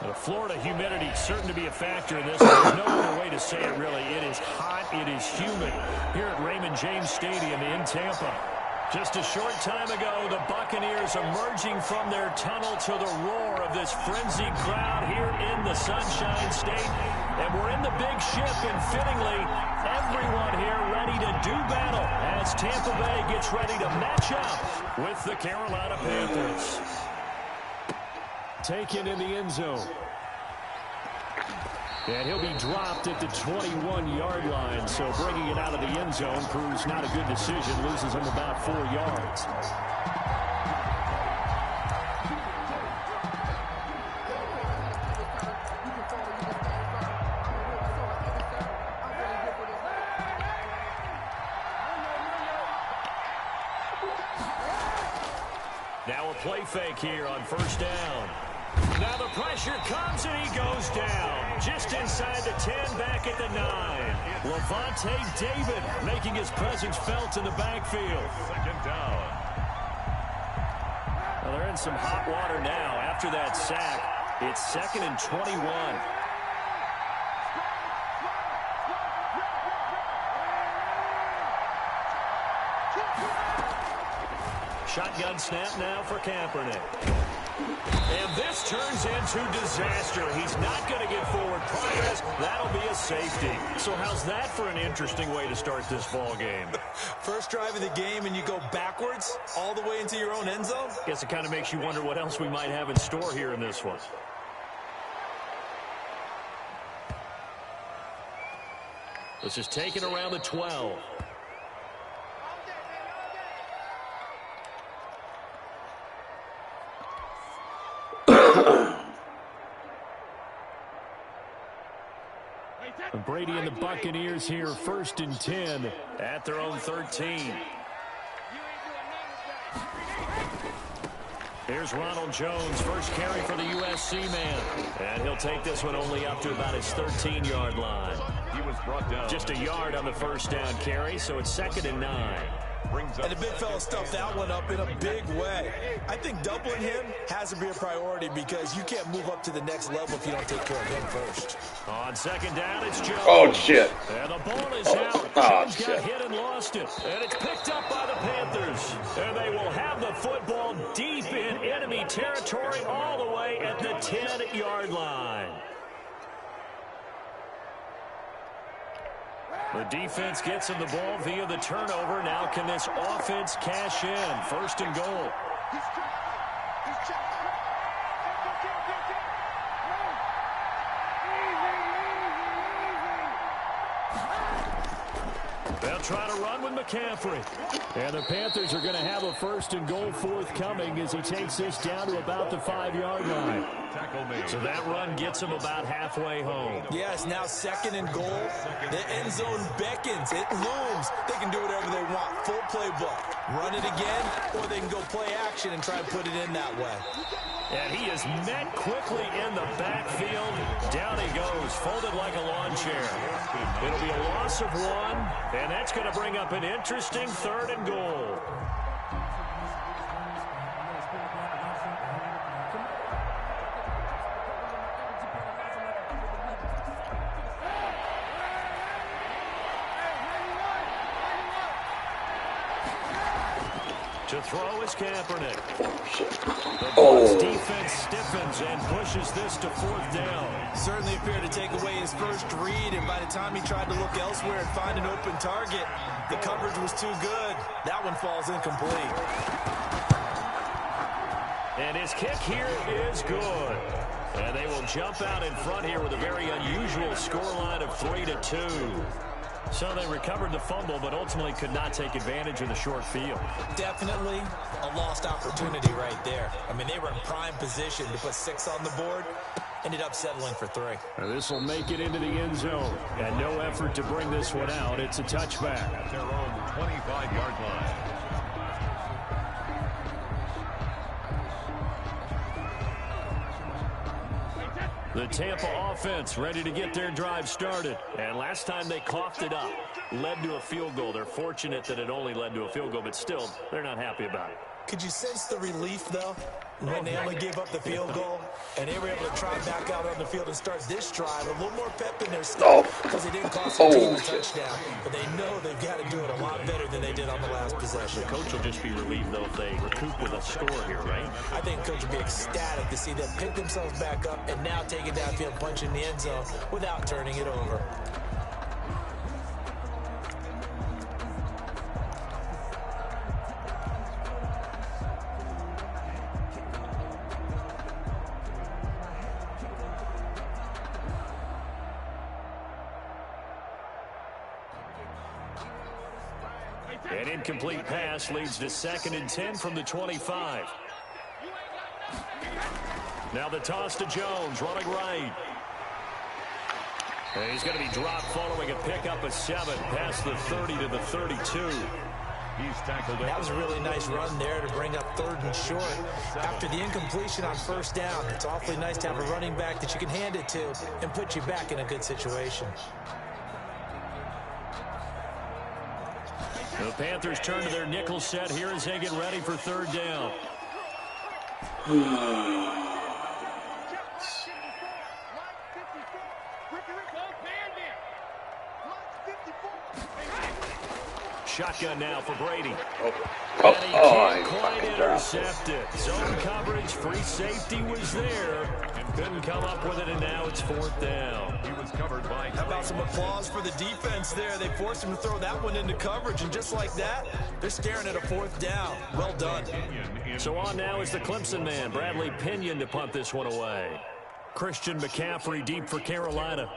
The Florida humidity certain to be a factor in this. There's no other way to say it, really. It is hot. It is humid here at Raymond James Stadium in Tampa. Just a short time ago, the Buccaneers emerging from their tunnel to the roar of this frenzied crowd here in the Sunshine State. And we're in the big ship, and fittingly, everyone here ready to do battle as Tampa Bay gets ready to match up with the Carolina Panthers. Taken in the end zone. And he'll be dropped at the 21-yard line. So bringing it out of the end zone proves not a good decision. Loses him about 4 yards. Now a play fake here on first down. Now the pressure comes and he goes down. Just inside the 10, back at the 9. Levante David making his presence felt in the backfield. Second down. Well, they're in some hot water now after that sack. It's 2nd and 21. Shotgun snap now for Kaepernick. And this turns into disaster. He's not going to get forward progress. That'll be a safety. So how's that for an interesting way to start this ball game? First drive of the game and you go backwards all the way into your own end zone? Guess it kind of makes you wonder what else we might have in store here in this one. This is taken around the 12. Brady and the Buccaneers here, 1st and 10 at their own 13. Here's Ronald Jones, first carry for the USC man. And he'll take this one only up to about his 13-yard line. He was brought down. Just a yard on the first down carry, so it's 2nd and 9. And the big fella stuffed that one up in a big way. I think doubling him has to be a priority because you can't move up to the next level if you don't take care of him first. On 2nd down, it's Jones. Oh, shit. And the ball is out. Jones got hit and lost it. And it's picked up by the Panthers. And they will have the football deep in enemy territory all the way at the 10-yard line. The defense gets him the ball via the turnover. Now can this offense cash in? 1st and goal. They'll try to run with McCaffrey. And the Panthers are going to have a 1st and goal forthcoming as he takes this down to about the 5-yard line. So that run gets him about halfway home. Yes, now 2nd and goal. The end zone beckons. It looms. They can do whatever they want. Full playbook. Run it again, or they can go play action and try and put it in that way. And he is met quickly in the backfield. Down he goes, folded like a lawn chair. It'll be a loss of 1, and that's going to bring up an interesting 3rd and goal. To throw is Kaepernick. The Bucs defense stiffens and pushes this to 4th down. Certainly appeared to take away his first read, and by the time he tried to look elsewhere and find an open target, the coverage was too good. That one falls incomplete. And his kick here is good. And they will jump out in front here with a very unusual scoreline of 3-2. So they recovered the fumble, but ultimately could not take advantage of the short field. Definitely a lost opportunity right there. I mean, they were in prime position to put 6 on the board. Ended up settling for 3. This will make it into the end zone. And no effort to bring this one out. It's a touchback. At their own 25-yard line. The Tampa offense ready to get their drive started. And last time they coughed it up, led to a field goal. They're fortunate that it only led to a field goal, but still, they're not happy about it. Could you sense the relief, though, when they only gave up the field goal, and they were able to try back out on the field and start this drive a little more pep in their step because they didn't cost their team a touchdown. But they know they've got to do it a lot better than they did on the last possession. The coach will just be relieved, though, if they recoup with a score here, right? I think coach will be ecstatic to see them pick themselves back up and now take it downfield, punch in the end zone without turning it over. An incomplete pass leads to 2nd and 10 from the 25. Now the toss to Jones, running right. And he's going to be dropped following a pickup of 7 past the 30 to the 32. He's tackled it. That was a really nice run there to bring up 3rd and short. After the incompletion on 1st down, it's awfully nice to have a running back that you can hand it to and put you back in a good situation. The Panthers turn to their nickel set here as they get ready for 3rd down. Shotgun now for Brady. And he can't quite intercept it. Zone coverage, free safety was there. And couldn't come up with it, and now it's 4th down. He was covered by... How about some applause for the defense there? They forced him to throw that one into coverage, and just like that, they're staring at a 4th down. Well done. So on now is the Clemson man, Bradley Pinion, to punt this one away. Christian McCaffrey deep for Carolina.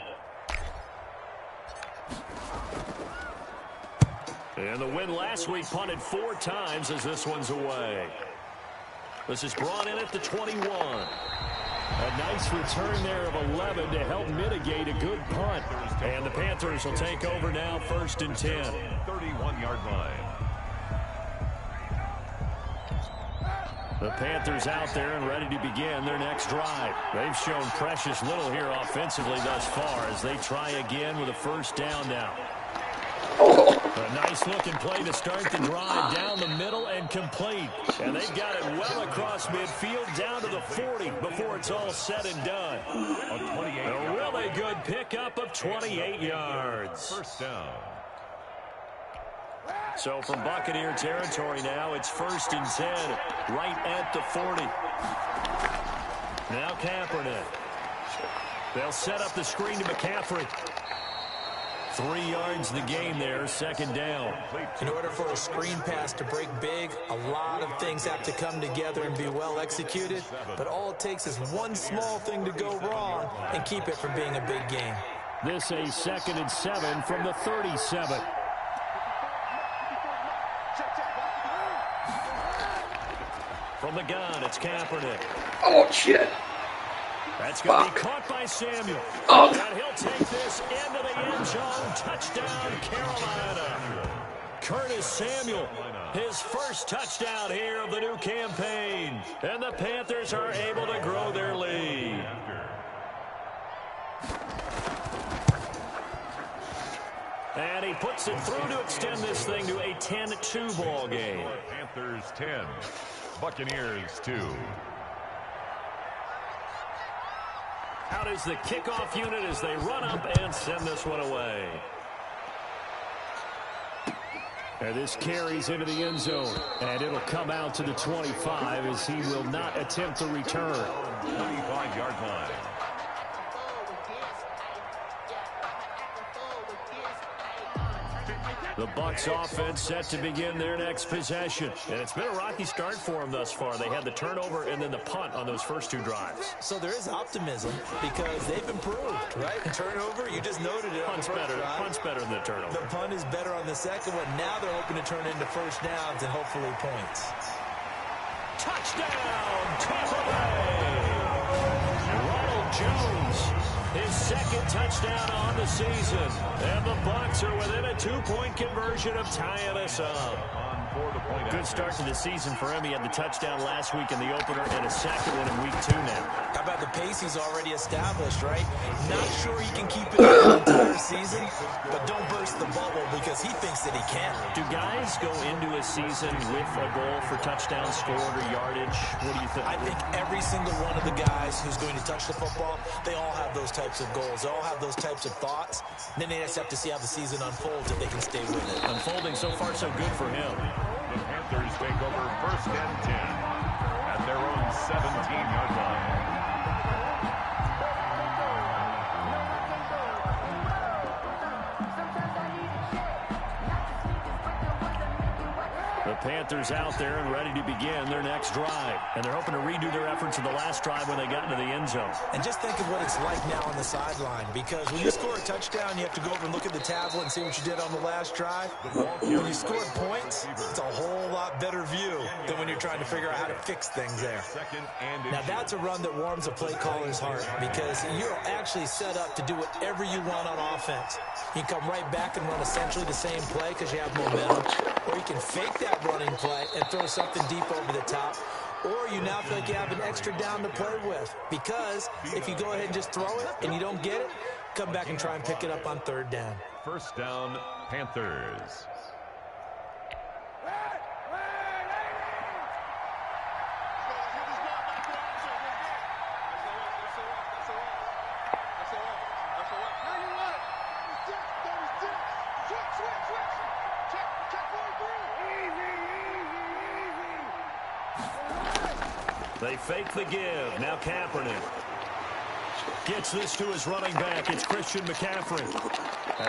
And the win last week punted 4 times as this one's away. This is brought in at the 21. A nice return there of 11 to help mitigate a good punt. And the Panthers will take over now, 1st and 10. 31-yard line. The Panthers out there and ready to begin their next drive. They've shown precious little here offensively thus far as they try again with a 1st down now. A nice-looking play to start the drive down the middle and complete. And they've got it well across midfield down to the 40 before it's all said and done. A really good pickup of 28 yards. 1st down. So from Buccaneer territory now, it's 1st and 10, right at the 40. Now Kaepernick. They'll set up the screen to McCaffrey. 3 yards the game there, 2nd down. In order for a screen pass to break big, a lot of things have to come together and be well executed. But all it takes is one small thing to go wrong and keep it from being a big game. This a 2nd and 7 from the 37. From the gun, it's Kaepernick. Oh, shit. That's going to be caught by Samuel. Oh. And he'll take this into the end zone. Touchdown, Carolina. Curtis Samuel, his 1st touchdown here of the new campaign. And the Panthers are able to grow their lead. And he puts it through to extend this thing to a 10-2 ball game. Panthers 10, Buccaneers 2. Out is the kickoff unit as they run up and send this one away. And this carries into the end zone. And it'll come out to the 25 as he will not attempt to return. 25-yard line. The Bucs offense set to begin their next possession. And it's been a rocky start for them thus far. They had the turnover and then the punt on those first 2 drives. So there is optimism because they've improved, right? The turnover, you just noted it. Punt's better than the turnover. The punt is better on the second one. Now they're hoping to turn into 1st downs and hopefully points. Touchdown, Tampa Bay! Ronald Jones. His 2nd touchdown on the season. And the Bucs are within a 2-point conversion of tying us up. for the point Good start to the season for him. He had the touchdown last week in the opener and a second one in week 2 now. How about the pace he's already established, right? Not sure he can keep it up the entire season, but don't burst the bubble because he thinks that he can. Do guys go into a season with a goal for touchdowns scored or yardage? What do you think? I think every single one of the guys who's going to touch the football, they all have those types of goals. They all have those types of thoughts. And then they just have to see how the season unfolds if they can stay with it. Unfolding so far so good for him. The Panthers take over 1st and 10 at their own 17-yard line. The Panthers out there and ready to begin their next drive. And they're hoping to redo their efforts in the last drive when they got into the end zone. And just think of what it's like now on the sideline, because when you score a touchdown, you have to go over and look at the tablet and see what you did on the last drive. When you scored points, it's a whole lot better view than when you're trying to figure out how to fix things there. Now, that's a run that warms a play caller's heart because you're actually set up to do whatever you want on offense. You can come right back and run essentially the same play because you have momentum, or you can fake that running play and throw something deep over the top, or you now feel like you have an extra down to play with, because if you go ahead and just throw it and you don't get it, come back and try and pick it up on 3rd down. 1st down, Panthers. They fake the give. Now Kaepernick gets this to his running back. It's Christian McCaffrey.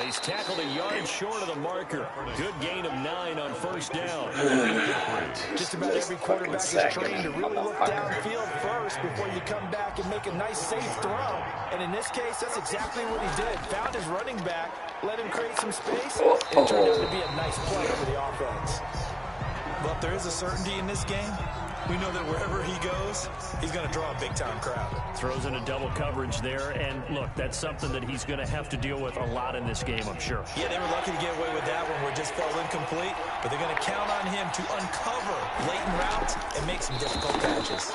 He's tackled a yard short of the marker. Good gain of 9 on 1st down. Just about every quarterback is trained to really look downfield first before you come back and make a nice, safe throw. And in this case, that's exactly what he did. Found his running back, let him create some space, and it turned out to be a nice play for the offense. But there is a certainty in this game. We know that wherever he goes, he's going to draw a big-time crowd. Throws into double coverage there, and look, that's something that he's going to have to deal with a lot in this game, I'm sure. Yeah, they were lucky to get away with that one where it just fell incomplete, but they're going to count on him to uncover latent routes and make some difficult catches.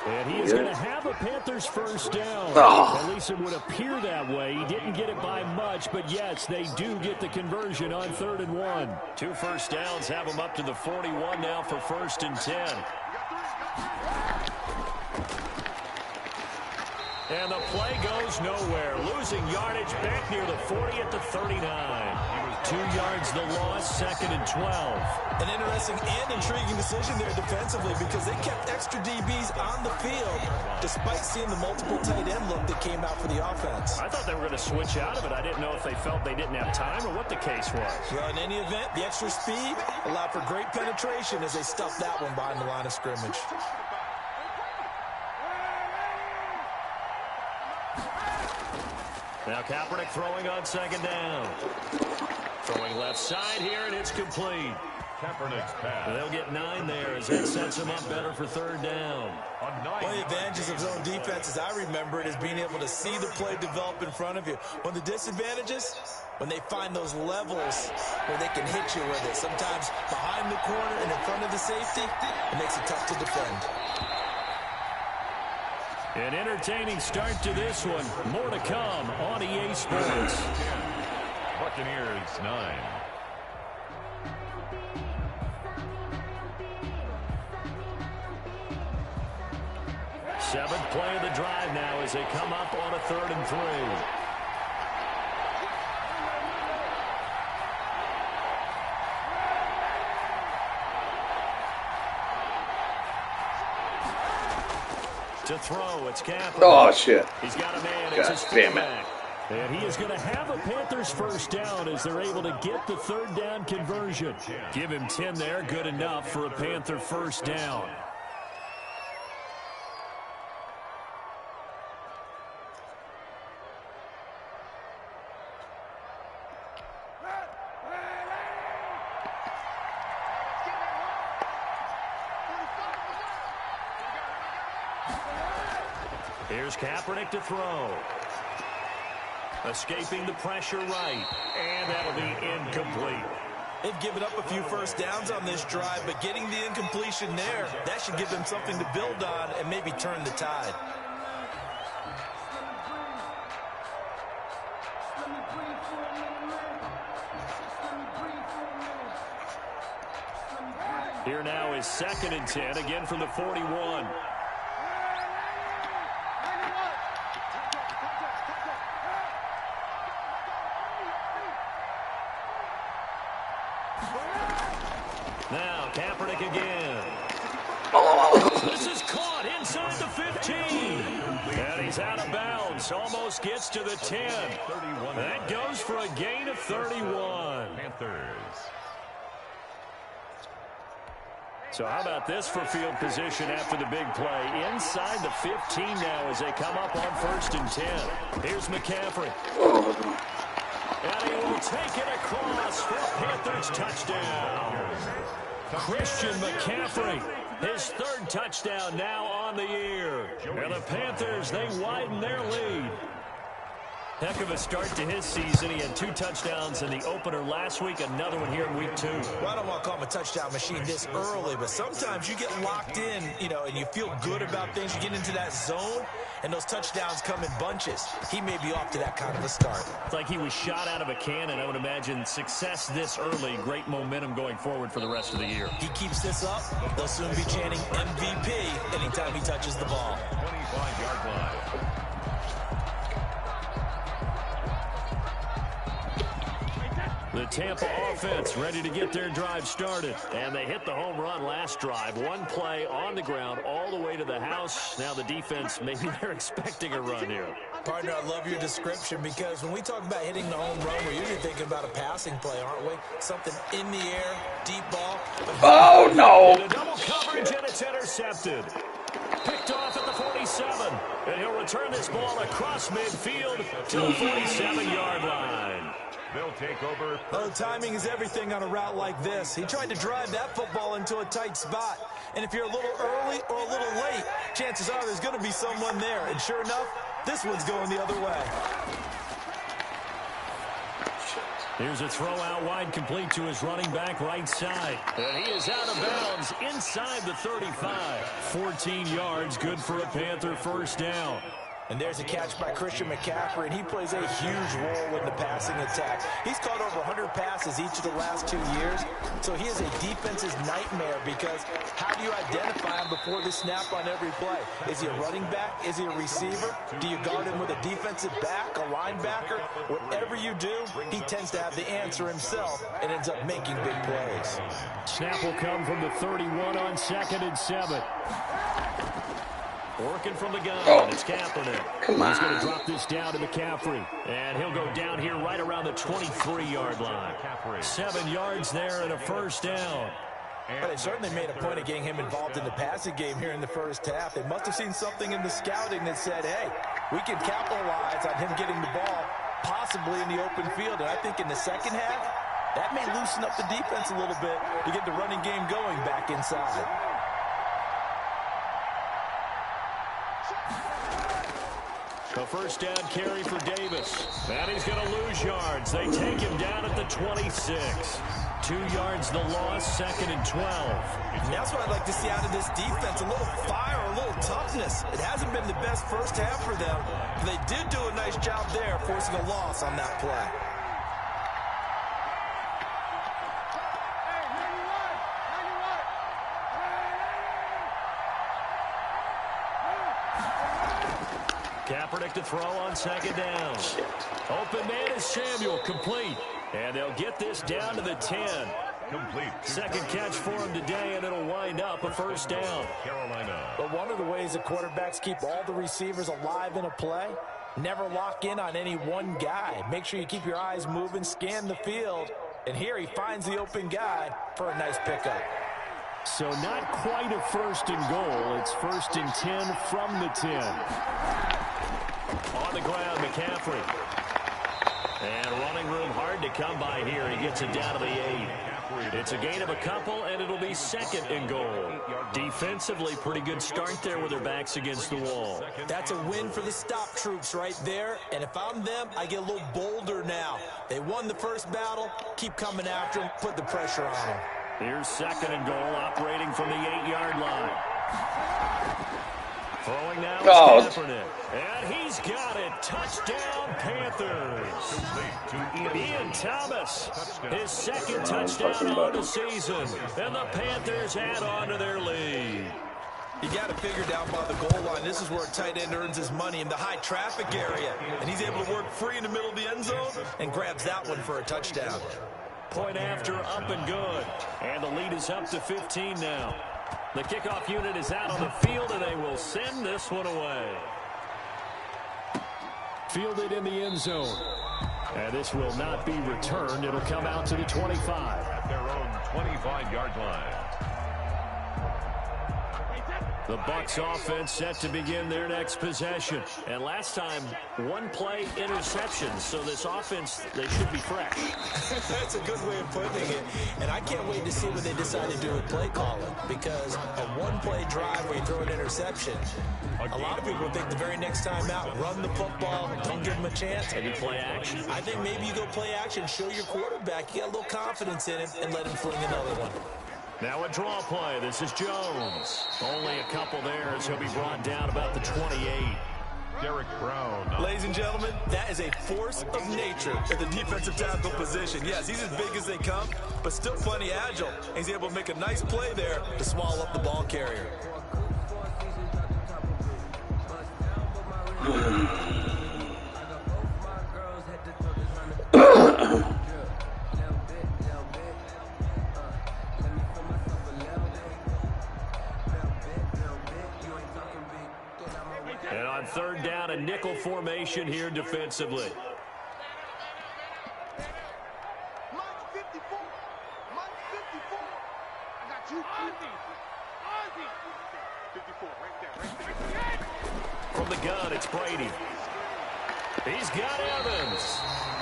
And he is going to have a Panthers 1st down. At least it would appear that way. He didn't get it by much, but yes, they do get the conversion on 3rd and 1. 2 first downs have them up to the 41 now for 1st and 10. And the play goes nowhere. Losing yardage back near the 40 at the 39. 2 yards the loss, 2nd and 12. An interesting and intriguing decision there defensively because they kept extra DBs on the field despite seeing the multiple tight end look that came out for the offense. I thought they were going to switch out of it. I didn't know if they felt they didn't have time or what the case was. Well, in any event, the extra speed allowed for great penetration as they stuffed that one behind the line of scrimmage. Now Kaepernick throwing on 2nd down. Throwing left side here, and it's complete. Kaepernick's pass. They'll get 9 there as that sets him up better for 3rd down. One of the advantages of zone defense, as I remember it, is being able to see the play develop in front of you. One of the disadvantages, when they find those levels where they can hit you with it. Sometimes behind the corner and in front of the safety, it makes it tough to defend. An entertaining start to this one. More to come on EA Sports. Buccaneers 9. Seventh play of the drive now as they come up on a 3rd and 3. To throw, it's Kaepernick. Oh, shit. He's got a man. God it's his damn it. fullback. And he is going to have a Panthers 1st down as they're able to get the 3rd down conversion. Give him 10 there. Good enough for a Panther 1st down. Here's Kaepernick to throw. Escaping the pressure right. And that'll be incomplete. They've given up a few first downs on this drive, but getting the incompletion there, that should give them something to build on and maybe turn the tide. Here now is 2nd and 10, again from the 41. Now, Kaepernick again. This is caught inside the 15. And he's out of bounds. Almost gets to the 10. That goes for a gain of 31. Panthers. So how about this for field position after the big play? Inside the 15 now as they come up on 1st and 10. Here's McCaffrey. And he will take it across for a Panthers touchdown. Christian McCaffrey, his 3rd touchdown now on the year. And the Panthers, they widen their lead. Heck of a start to his season. He had 2 touchdowns in the opener last week, another one here in week 2. Well, I don't want to call him a touchdown machine this early, but sometimes you get locked in, and you feel good about things. You get into that zone, and those touchdowns come in bunches. He may be off to that kind of a start. It's like he was shot out of a cannon. I would imagine success this early, great momentum going forward for the rest of the year. He keeps this up, they'll soon be chanting MVP anytime he touches the ball. 25-yard line. The Tampa offense ready to get their drive started. And they hit the home run last drive. One play on the ground all the way to the house. Now the defense, maybe they're expecting a run here. Partner, I love your description because when we talk about hitting the home run, we're usually thinking about a passing play, aren't we? Something in the air, deep ball. Oh, no. And a double coverage, and it's intercepted. Picked off at the 47. And he'll return this ball across midfield to the 47-yard line. They'll take over. Oh, timing is everything on a route like this. He tried to drive that football into a tight spot. And if you're a little early or a little late, chances are there's going to be someone there. And sure enough, this one's going the other way. Here's a throw out wide, complete to his running back right side. And he is out of bounds inside the 35. 14 yards, good for a Panther first down. And there's a catch by Christian McCaffrey, and he plays a huge role in the passing attack. He's caught over 100 passes each of the last 2 years, so he is a defense's nightmare because how do you identify him before the snap on every play? Is he a running back? Is he a receiver? Do you guard him with a defensive back, a linebacker? Whatever you do, he tends to have the answer himself and ends up making big plays. Snap will come from the 31 on 2nd and 7. Working from the gun, it's Kaepernick. Come on. He's going to drop this down to McCaffrey. And he'll go down here right around the 23-yard line. 7 yards there and a first down. But they certainly made a point of getting him involved in the passing game here in the first half. They must have seen something in the scouting that said, hey, we can capitalize on him getting the ball possibly in the open field. And I think in the second half, that may loosen up the defense a little bit to get the running game going back inside. A first down carry for Davis. And he's going to lose yards. They take him down at the 26. 2 yards the loss, 2nd and 12. And that's what I'd like to see out of this defense, a little fire, a little toughness. It hasn't been the best first half for them, but they did do a nice job there forcing a loss on that play. Kaepernick to throw on 2nd down. Open man is Samuel, complete. And they'll get this down to the 10. Complete. 2nd catch for him today, and it'll wind up a first down. Carolina. But one of the ways that quarterbacks keep all the receivers alive in a play, never lock in on any one guy. Make sure you keep your eyes moving, scan the field. And here he finds the open guy for a nice pickup. So not quite a 1st and goal. It's 1st and 10 from the 10. On the ground, McCaffrey. And running room hard to come by here. He gets it down to the 8. It's a gain of a couple, and it'll be second and goal. Defensively, pretty good start there with their backs against the wall. That's a win for the stop troops right there, and if I'm them, I get a little bolder now. They won the first battle, keep coming after them, put the pressure on them. Here's second and goal, operating from the 8-yard line. Throwing now is Kaepernick, and he's got it. Touchdown, Panthers. Ian Thomas, his second touchdown on the season, and the Panthers add on to their lead. You got to figure down by the goal line. This is where a tight end earns his money, in the high traffic area, and he's able to work free in the middle of the end zone and grabs that one for a touchdown. Point after, up and good, and the lead is up to 15 now. The kickoff unit is out on the field, and they will send this one away. Fielded in the end zone. And this will not be returned. It'll come out to the 25. At their own 25-yard line. The Bucs offense set to begin their next possession. And last time, one-play interception. So this offense, they should be fresh. That's a good way of putting it. And I can't wait to see what they decide to do with play calling. Because a one-play drive where you throw an interception, a lot of people think the very next time out, run the football, don't give them a chance. Maybe play action. I think maybe you go play action, show your quarterback you got a little confidence in him, and let him fling another one. Now a draw play. This is Jones. Only a couple there as he'll be brought down about the 28. Derek Brown. Ladies and gentlemen, that is a force of nature at the defensive tackle position. Yes, he's as big as they come, but still plenty agile. He's able to make a nice play there to swallow up the ball carrier. And on third down, a nickel formation here defensively. From the gun, it's Brady. He's got Evans.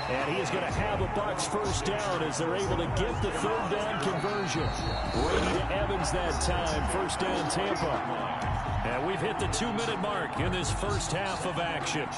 And he is going to have a Bucs first down as they're able to get the third down conversion. Brady to Evans that time. First down, Tampa. And we've hit the 2-minute mark in this first half of action.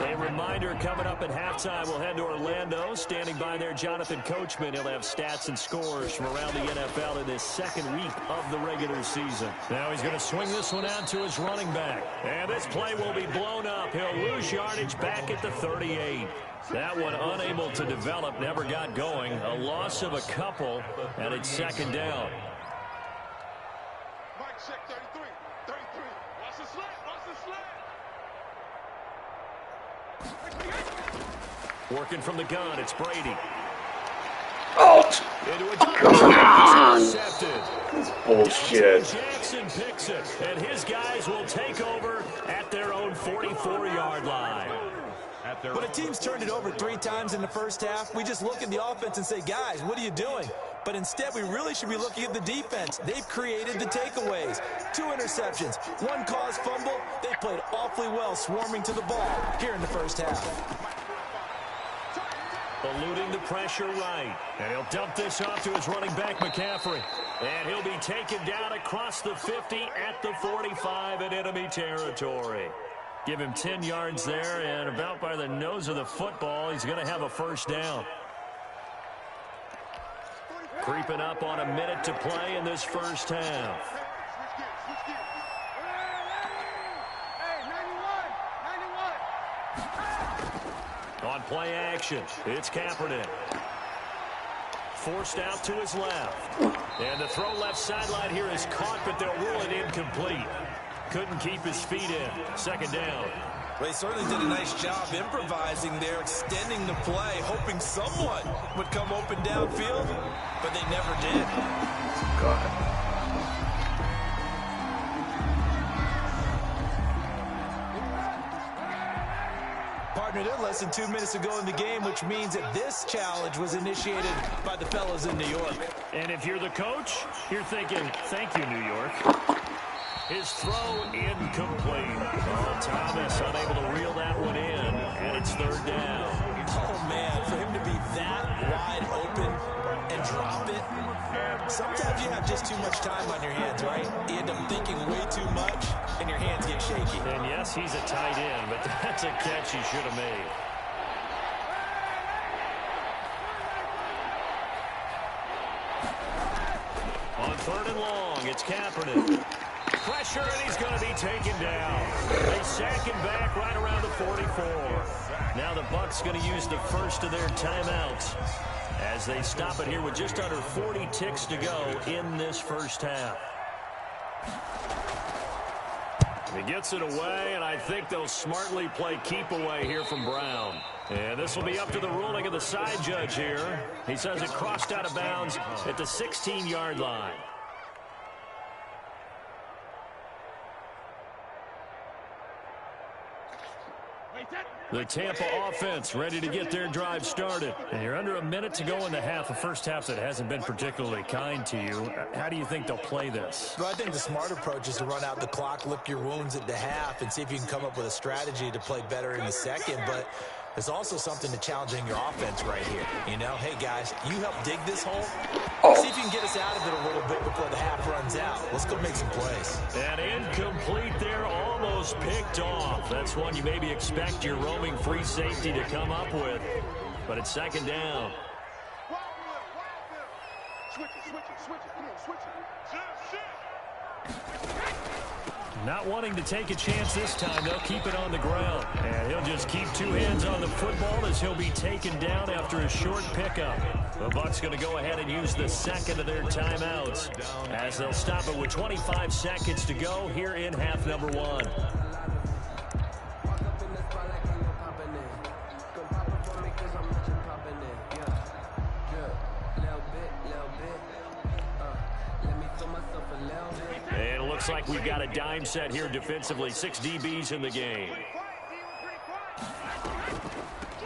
A reminder, coming up at halftime, we'll head to Orlando. Standing by there, Jonathan Coachman. He'll have stats and scores from around the NFL in this second week of the regular season. Now he's going to swing this one out to his running back. And this play will be blown up. He'll lose yardage back at the 38. That one unable to develop, never got going. A loss of a couple, and it's second down. Mike check 33. 33. Watch the slant. Watch the slant. Working from the gun, it's Brady. Out! Into a double intercepted. That's bullshit. Jackson picks it, and his guys will take over at their own 44-yard line. When a team's turned it over 3 times in the first half, we just look at the offense and say, guys, what are you doing? But instead, we really should be looking at the defense. They've created the takeaways. 2 interceptions, 1 caused fumble. They played awfully well swarming to the ball here in the first half. Eluding the pressure right. And he'll dump this off to his running back, McCaffrey. And he'll be taken down across the 50 at the 45 in enemy territory. Give him 10 yards there, and about by the nose of the football, he's going to have a first down. Creeping up on a minute to play in this first half. On play action, it's Kaepernick. Forced out to his left. And the throw left sideline here is caught, but they'll rule it incomplete. Couldn't keep his feet in. Second down. Well, he certainly did a nice job improvising there, extending the play, hoping someone would come open downfield, but they never did. God. Partner, they're less than 2 minutes ago in the game, which means that this challenge was initiated by the fellas in New York. And if you're the coach, you're thinking, thank you, New York. His throw incomplete. Oh, Thomas unable to reel that one in. And it's third down. Oh, man, for him to be that wide open and drop it, sometimes you have just too much time on your hands, right? You end up thinking way too much, and your hands get shaky. And yes, he's a tight end, but that's a catch he should have made. On third and long, it's Kaepernick. Pressure, and he's going to be taken down. They sack him back right around the 44. Now the Bucs going to use the first of their timeouts as they stop it here with just under 40 ticks to go in this first half. He gets it away, and I think they'll smartly play keep away here from Brown. And this will be up to the ruling of the side judge here. He says it crossed out of bounds at the 16-yard line. The Tampa offense ready to get their drive started. And you're under a minute to go in the half, a first half that hasn't been particularly kind to you. How do you think they'll play this? Well, I think the smart approach is to run out the clock, lick your wounds at the half, and see if you can come up with a strategy to play better in the second. But there's also something to challenging your offense right here. You know, hey, guys, you help dig this hole. See if you can get us out of it a little bit before the half runs out. Let's go make some plays. And incomplete there, almost picked off. That's one you maybe expect your roaming free safety to come up with. But it's second down. Switch it. Come on, switch it. Not wanting to take a chance this time, they'll keep it on the ground. And he'll just keep two hands on the football as he'll be taken down after a short pickup. The Bucs going to go ahead and use the second of their timeouts as they'll stop it with 25 seconds to go here in half number one. And it looks like we've got a dime set here defensively. 6 DBs in the game.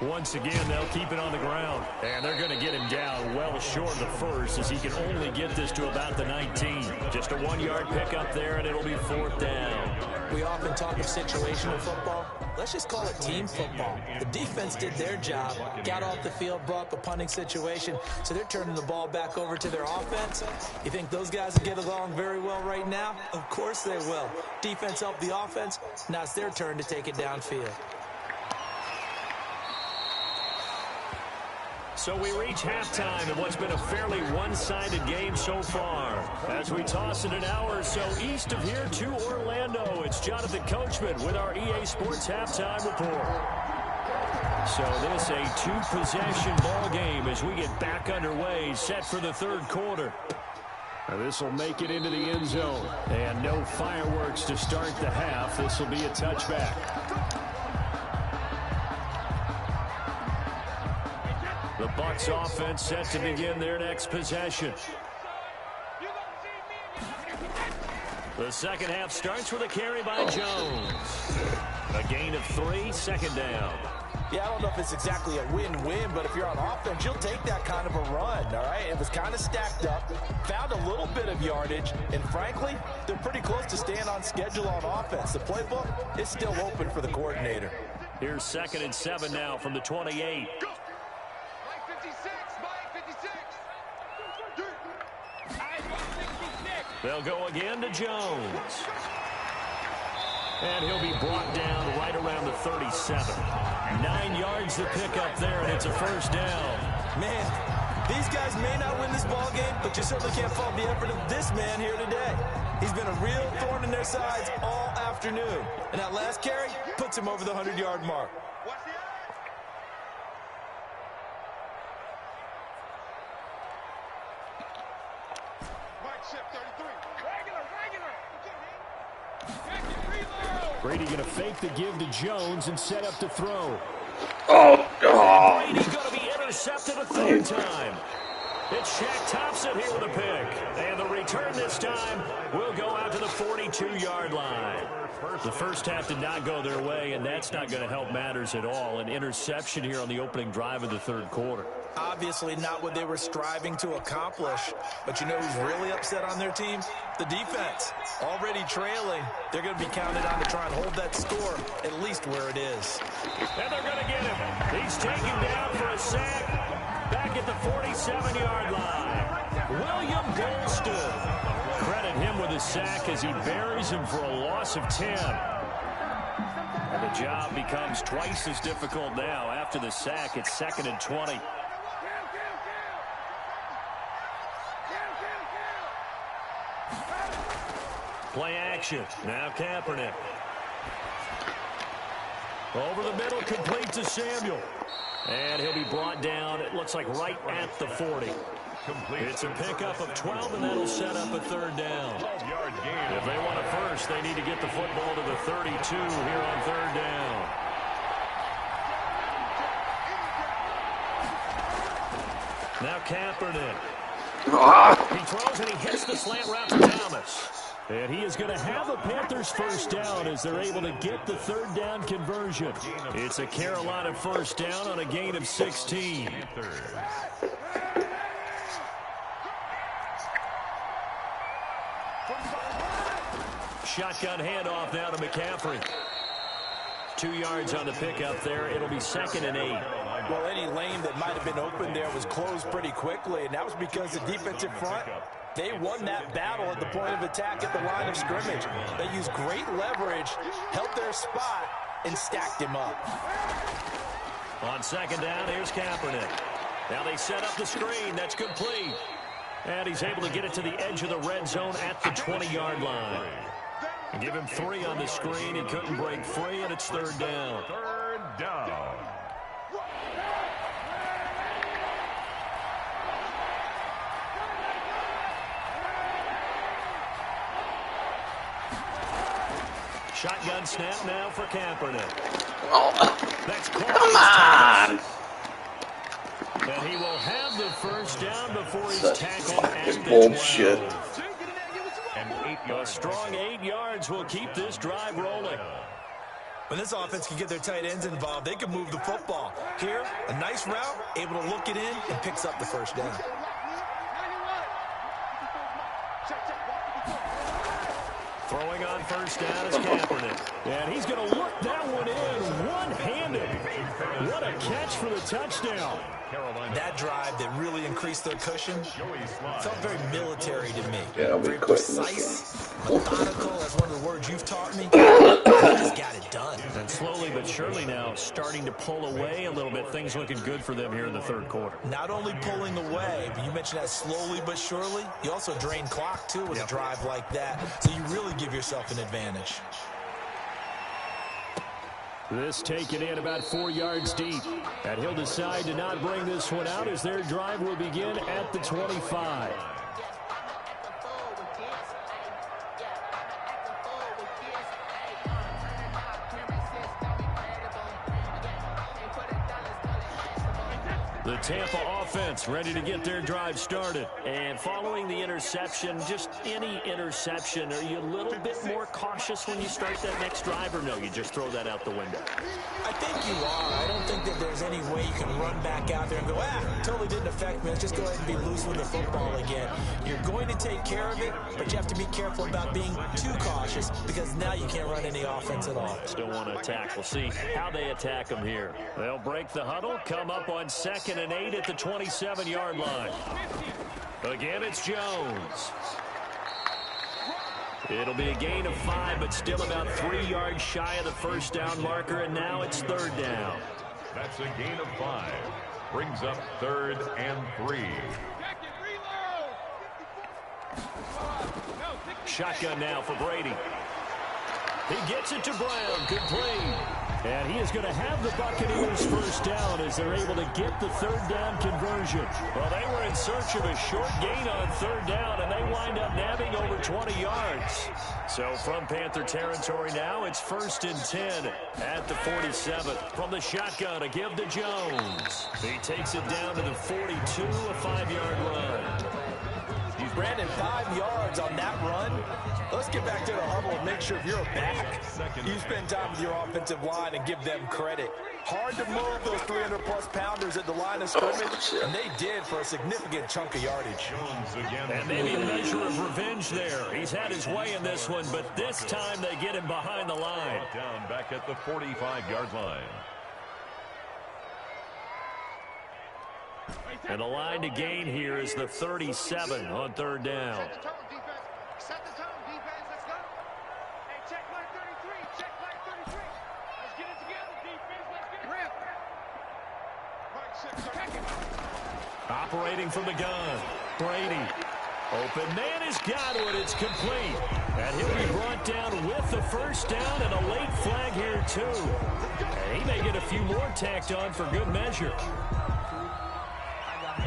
Once again, they'll keep it on the ground. And they're going to get him down well short of the first as he can only get this to about the 19. Just a 1-yard pickup there, and it'll be fourth down. We often talk of situational football. Let's just call it team football. The defense did their job, got off the field, brought up a punting situation, so they're turning the ball back over to their offense. You think those guys will get along very well right now? Of course they will. Defense helped the offense. Now it's their turn to take it downfield. So we reach halftime in what's been a fairly one-sided game so far. As we toss it an hour or so east of here to Orlando, it's Jonathan Coachman with our EA Sports Halftime Report. So this a two-possession ball game as we get back underway, set for the third quarter. This will make it into the end zone. And no fireworks to start the half. This will be a touchback. The Bucs offense set to begin their next possession. The second half starts with a carry by Jones. A gain of 3, second down. Yeah, I don't know if it's exactly a win-win, but if you're on offense, you'll take that kind of a run, all right? It was kind of stacked up, found a little bit of yardage, and frankly, they're pretty close to staying on schedule on offense. The playbook is still open for the coordinator. Here's 2nd and 7 now from the 28. They'll go again to Jones. And he'll be brought down right around the 37. 9 yards to pick up there, and it's a first down. Man, these guys may not win this ball game, but you certainly can't fault the effort of this man here today. He's been a real thorn in their sides all afternoon. And that last carry puts him over the 100-yard mark. Brady going to fake the give to Jones and set up to throw. Oh, And Brady's going to be intercepted a third time. It's Shaq Thompson here with a pick. And the return this time will go out to the 42-yard line. The first half did not go their way, and that's not going to help matters at all. An interception here on the opening drive of the third quarter. Obviously not what they were striving to accomplish. But you know who's really upset on their team? The defense. Already trailing. They're going to be counted on to try and hold that score at least where it is. And they're going to get him. He's taken down for a sack back at the 47-yard line. William Golston. Credit him with a sack as he buries him for a loss of 10. And the job becomes twice as difficult now. After the sack, it's 2nd and 20. Play action. Now Kaepernick. Over the middle, complete to Samuel. And he'll be brought down, it looks like right at the 40. It's a pickup of 12, and that'll set up a 3rd down. If they want a first, they need to get the football to the 32 here on 3rd down. Now Kaepernick. He throws and he hits the slant route to Thomas. And he is going to have a Panthers first down as they're able to get the 3rd down conversion. It's a Carolina first down on a gain of 16. Shotgun handoff now to McCaffrey. 2 yards on the pickup there. It'll be 2nd and 8. Well, any lane that might have been open there was closed pretty quickly, and that was because the defensive front, they won that battle at the point of attack at the line of scrimmage. They used great leverage, held their spot, and stacked him up. On 2nd down, here's Kaepernick. Now they set up the screen. That's complete. And he's able to get it to the edge of the red zone at the 20-yard line. And give him 3 on the screen. He couldn't break free, and it's 3rd down. 3rd down. Shotgun snap now for Kaepernick. That's Come on! And he will have the first down before he's tackled at the bullshit. 12. A strong 8 yards will keep this drive rolling. When this offense can get their tight ends involved, they can move the football. Here, a nice route, able to look it in, and picks up the first down. Throwing on first down is Kaepernick. And he's going to look that one in one-handed. What a catch for the touchdown. That drive that really increased their cushion felt very military to me. Yeah, very precise, methodical. That's one of the words you've taught me. He's got it done. And slowly but surely now starting to pull away a little bit. Things looking good for them here in the 3rd quarter. Not only pulling away, but you mentioned that slowly but surely. You also drain clock, too, with a drive like that. So you really give yourself an advantage. This taken in about 4 yards deep. And he'll decide to not bring this one out as their drive will begin at the 25. The Tampa offense ready to get their drive started. And following the interception, just any interception, are you a little bit more cautious when you start that next drive, or no, you just throw that out the window? I think you are. I don't think that there's any way you can run back out there and go, totally didn't affect me. Let's just go ahead and be loose with the football again. You're going to take care of it, but you have to be careful about being too cautious because now you can't run any offense at all. Still want to attack. We'll see how they attack them here. They'll break the huddle, come up on 2nd and 8 at the 27-yard line. Again, it's Jones. It'll be a gain of 5, but still about 3 yards shy of the first down marker, and now it's 3rd down. That's a gain of 5. Brings up 3rd and 3. Shotgun now for Brady. He gets it to Brown. Good play. And he is going to have the Buccaneers first down as they're able to get the 3rd down conversion. Well, they were in search of a short gain on 3rd down, and they wind up nabbing over 20 yards. So from Panther territory now, it's 1st and 10 at the 47. From the shotgun, a give to Jones. He takes it down to the 42, a 5-yard run. Brandon, 5 yards on that run. Let's get back to the huddle and make sure if you're a back, you spend time with your offensive line and give them credit. Hard to move those 300-plus pounders at the line of scrimmage, and they did for a significant chunk of yardage. And maybe a measure of revenge there. He's had his way in this one, but this time they get him behind the line. Down back at the 45-yard line. And the line to gain here is the 37 on third down. Set the tone, defense. Set the tone, defense. Let's go. Hey, check line 33. Check line 33. Let's get it together, defense. Let's get it. Rip. Right 6. Operating from the gun. Brady. Open man is Godwin. It's complete. And he'll be brought down with the first down and a late flag here, too. And he may get a few more tacked on for good measure.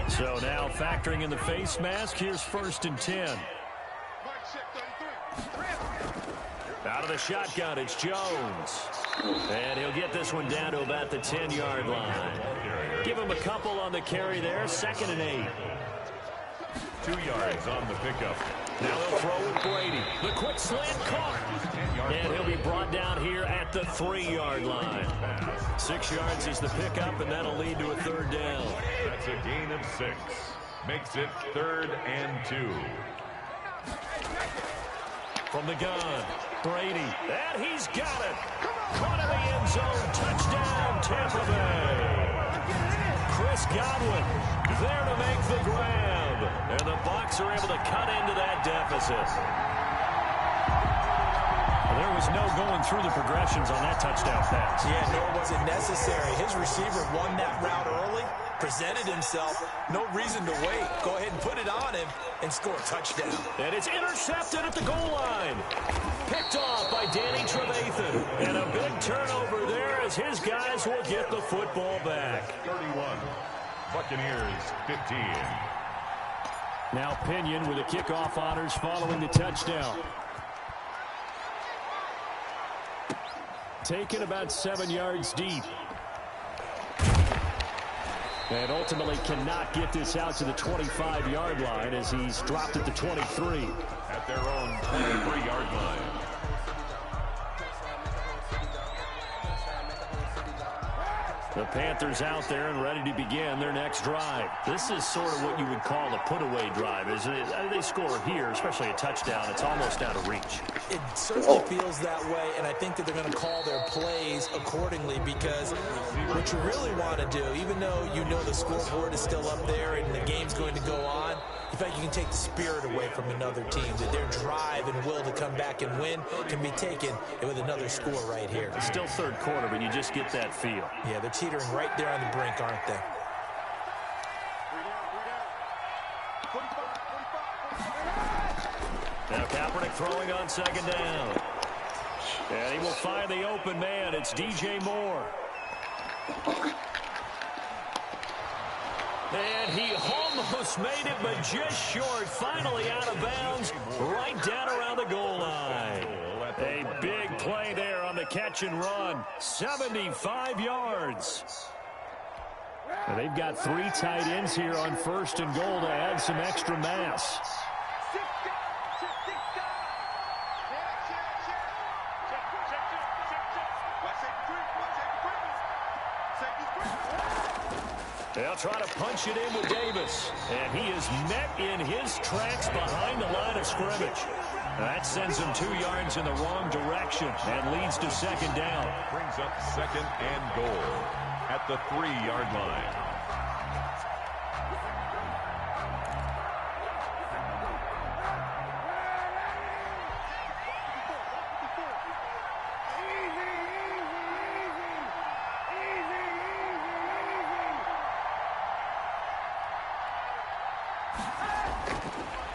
So now factoring in the face mask, here's 1st and 10. Out of the shotgun, it's Jones. And he'll get this one down to about the 10-yard line. Give him a couple on the carry there, 2nd and 8. 2 yards on the pickup. Now they'll throw with Brady. The quick slant caught. And he'll be brought down here at the 3-yard line. 6 yards is the pickup, and that'll lead to a 3rd down. That's a gain of 6. Makes it 3rd and 2. From the gun, Brady. And he's got it. Caught in the end zone. Touchdown, Tampa Bay. Chris Godwin there to make the grab. And the Bucs are able to cut into that deficit. There was no going through the progressions on that touchdown pass. Yeah, nor was it necessary. His receiver won that route early, presented himself. No reason to wait. Go ahead and put it on him and score a touchdown. And it's intercepted at the goal line. Picked off by Danny Trevathan. And a big turnover there as his guys will get the football back. 31. Buccaneers 15. Now Pinion with the kickoff honors following the touchdown. Taken about 7 yards deep. And ultimately cannot get this out to the 25-yard line as he's dropped at the 23. At their own 23-yard line. The Panthers out there and ready to begin their next drive. This is sort of what you would call a put-away drive, isn't it? They score here, especially a touchdown. It's almost out of reach. It certainly feels that way, and I think that they're going to call their plays accordingly because what you really want to do, even though you know the scoreboard is still up there and the game's going to go on, in fact, you can take the spirit away from another team, that their drive and will to come back and win can be taken with another score right here. It's still third quarter, but you just get that feel. Yeah, they're teetering right there on the brink, aren't they? Now Kaepernick throwing on 2nd down. And he will find the open man. It's DJ Moore. And he almost made it, but just short. Finally out of bounds, right down around the goal line. A big play there on the catch and run. 75 yards. And they've got 3 tight ends here on 1st and goal to add some extra mass. They'll try to punch it in with Davis. And he is met in his tracks behind the line of scrimmage. That sends him 2 yards in the wrong direction and leads to 2nd down. Brings up 2nd and goal at the 3-yard line.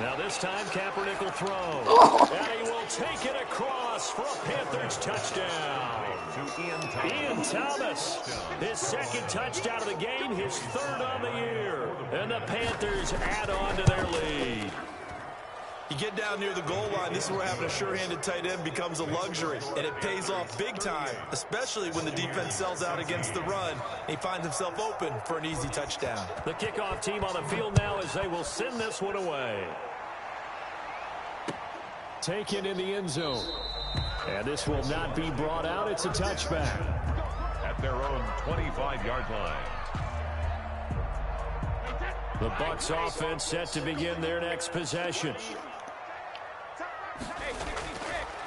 Now this time Kaepernick will throw. And he will take it across for a Panthers touchdown. To Ian Thomas, his 2nd touchdown of the game, his 3rd on the year. And the Panthers add on to their lead. You get down near the goal line, this is where having a sure-handed tight end becomes a luxury, and it pays off big time, especially when the defense sells out against the run, and he finds himself open for an easy touchdown. The kickoff team on the field now as they will send this one away. Taken in the end zone. And this will not be brought out. It's a touchback. At their own 25-yard line. The Bucs offense set to begin their next possession.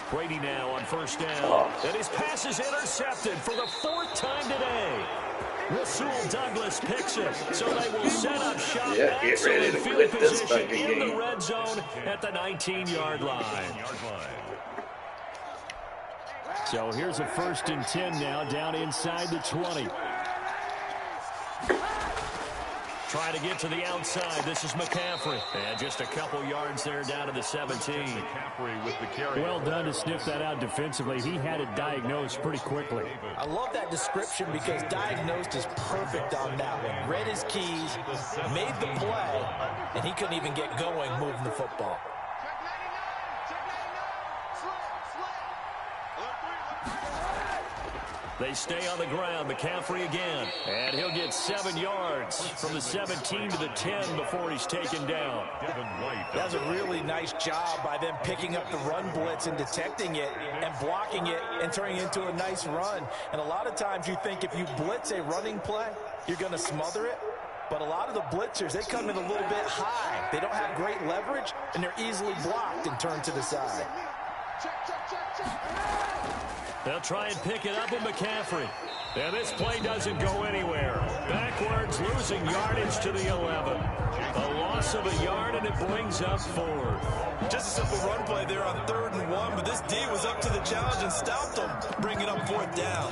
Brady now on first down. And his pass is intercepted for the 4th time today. Rasul Douglas picks it, so they will set up shop. Yeah, get ready to field quit this position fucking in game. the red zone at the 19-yard line. So here's a 1st and 10 now, down inside the 20. Trying to get to the outside. This is McCaffrey. And just a couple yards there down to the 17. McCaffrey with the carry. Well done to sniff that out defensively. He had it diagnosed pretty quickly. I love that description because diagnosed is perfect on that one. Read his keys, made the play, and he couldn't even get going moving the football. They stay on the ground. McCaffrey again. And he'll get 7 yards from the 17 to the 10 before he's taken down. That's a really nice job by them picking up the run blitz and detecting it and blocking it and turning it into a nice run. And a lot of times you think if you blitz a running play, you're going to smother it. But a lot of the blitzers, they come in a little bit high. They don't have great leverage, and they're easily blocked and turned to the side. They'll try and pick it up with McCaffrey. And this play doesn't go anywhere. Backwards, losing yardage to the 11. A loss of a yard, and it brings up 4. Just a simple run play there on 3rd and 1, but this D was up to the challenge and stopped them, bringing up 4th down.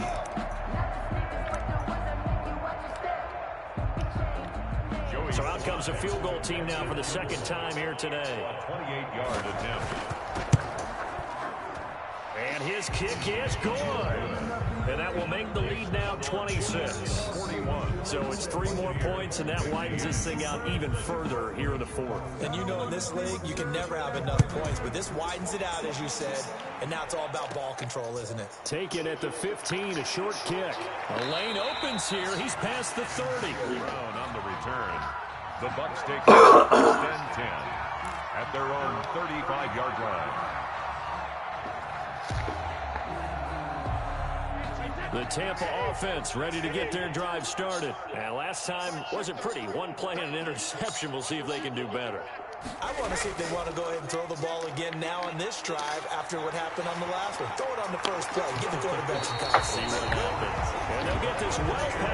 So out comes a field goal team now for the 2nd time here today. 28-yard attempt. And his kick is good. And that will make the lead now 26-41. So it's 3 more points, and that widens this thing out even further here in the 4th. And you know in this league, you can never have enough points, but this widens it out, as you said, and now it's all about ball control, isn't it? Taken at the 15, a short kick. A lane opens here. He's past the 30. Brown on the return. The Bucs take it 1st and 10 at their own 35-yard line. The Tampa offense ready to get their drive started. And last time wasn't pretty. 1 play and an interception. We'll see if they can do better. I want to see if they want to go ahead and throw the ball again now on this drive after what happened on the last one. Throw it on the first play. Give the quarterback some confidence. See what happens. And they'll get this well past